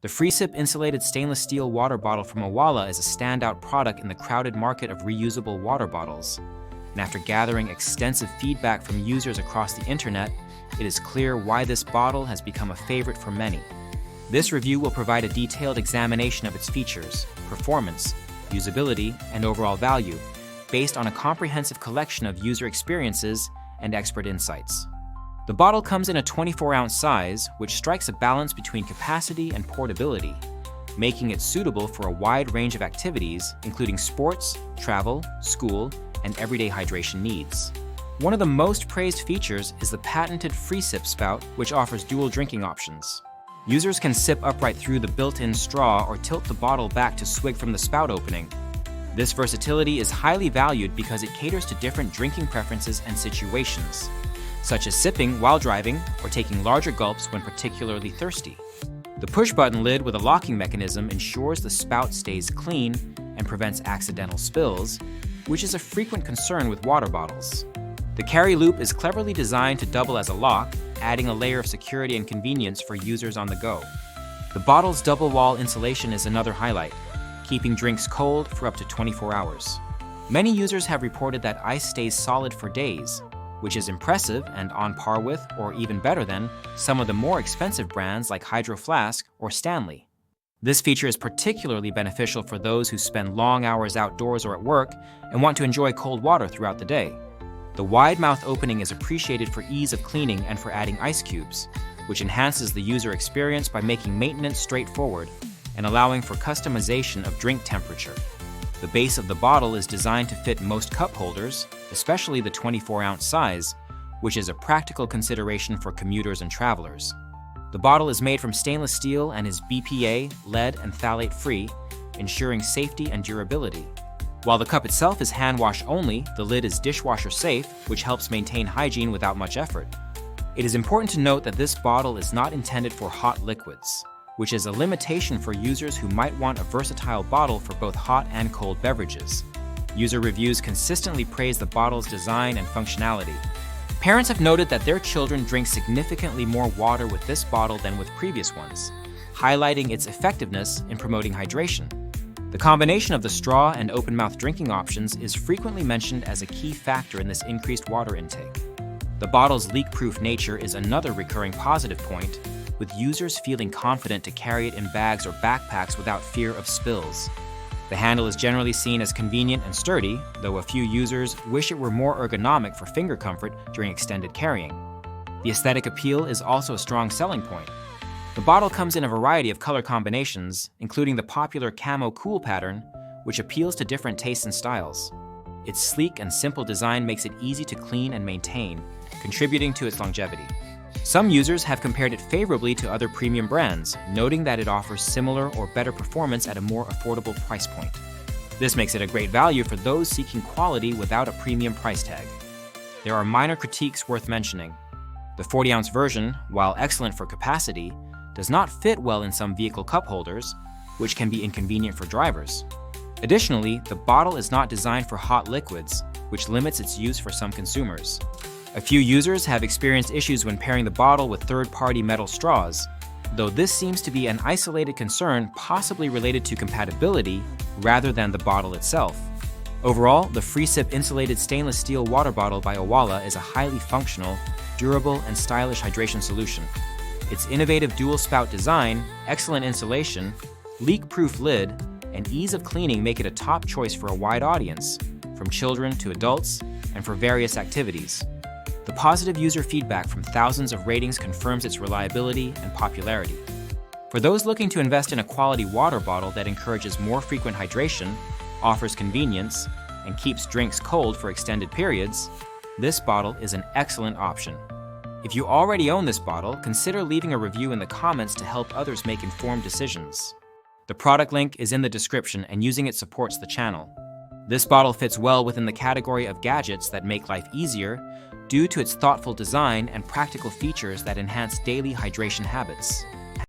The FreeSip Insulated stainless steel water bottle from Owala is a standout product in the crowded market of reusable water bottles. And after gathering extensive feedback from users across the internet, it is clear why this bottle has become a favorite for many. This review will provide a detailed examination of its features, performance, usability, and overall value, based on a comprehensive collection of user experiences and expert insights. The bottle comes in a 24-ounce size, which strikes a balance between capacity and portability, making it suitable for a wide range of activities, including sports, travel, school, and everyday hydration needs. One of the most praised features is the patented FreeSip spout, which offers dual drinking options. Users can sip upright through the built-in straw or tilt the bottle back to swig from the spout opening. This versatility is highly valued because it caters to different drinking preferences and situations, such as sipping while driving or taking larger gulps when particularly thirsty. The push-button lid with a locking mechanism ensures the spout stays clean and prevents accidental spills, which is a frequent concern with water bottles. The carry loop is cleverly designed to double as a lock, adding a layer of security and convenience for users on the go. The bottle's double-wall insulation is another highlight, keeping drinks cold for up to 24 hours. Many users have reported that ice stays solid for days, which is impressive and on par with, or even better than, some of the more expensive brands like Hydro Flask or Stanley. This feature is particularly beneficial for those who spend long hours outdoors or at work and want to enjoy cold water throughout the day. The wide mouth opening is appreciated for ease of cleaning and for adding ice cubes, which enhances the user experience by making maintenance straightforward and allowing for customization of drink temperature. The base of the bottle is designed to fit most cup holders, especially the 24-ounce size, which is a practical consideration for commuters and travelers. The bottle is made from stainless steel and is BPA, lead, and phthalate free, ensuring safety and durability. While the cup itself is hand wash only, the lid is dishwasher safe, which helps maintain hygiene without much effort. It is important to note that this bottle is not intended for hot liquids, which is a limitation for users who might want a versatile bottle for both hot and cold beverages. User reviews consistently praise the bottle's design and functionality. Parents have noted that their children drink significantly more water with this bottle than with previous ones, highlighting its effectiveness in promoting hydration. The combination of the straw and open-mouth drinking options is frequently mentioned as a key factor in this increased water intake. The bottle's leak-proof nature is another recurring positive point, with users feeling confident to carry it in bags or backpacks without fear of spills. The handle is generally seen as convenient and sturdy, though a few users wish it were more ergonomic for finger comfort during extended carrying. The aesthetic appeal is also a strong selling point. The bottle comes in a variety of color combinations, including the popular camo cool pattern, which appeals to different tastes and styles. Its sleek and simple design makes it easy to clean and maintain, contributing to its longevity. Some users have compared it favorably to other premium brands, noting that it offers similar or better performance at a more affordable price point. This makes it a great value for those seeking quality without a premium price tag. There are minor critiques worth mentioning. The 40-ounce version, while excellent for capacity, does not fit well in some vehicle cup holders, which can be inconvenient for drivers. Additionally, the bottle is not designed for hot liquids, which limits its use for some consumers. A few users have experienced issues when pairing the bottle with third-party metal straws, though this seems to be an isolated concern possibly related to compatibility rather than the bottle itself. Overall, the FreeSip Insulated stainless steel water bottle by Owala is a highly functional, durable, and stylish hydration solution. Its innovative dual spout design, excellent insulation, leak-proof lid, and ease of cleaning make it a top choice for a wide audience, from children to adults, and for various activities. The positive user feedback from thousands of ratings confirms its reliability and popularity. For those looking to invest in a quality water bottle that encourages more frequent hydration, offers convenience, and keeps drinks cold for extended periods, this bottle is an excellent option. If you already own this bottle, consider leaving a review in the comments to help others make informed decisions. The product link is in the description, and using it supports the channel. This bottle fits well within the category of gadgets that make life easier due to its thoughtful design and practical features that enhance daily hydration habits.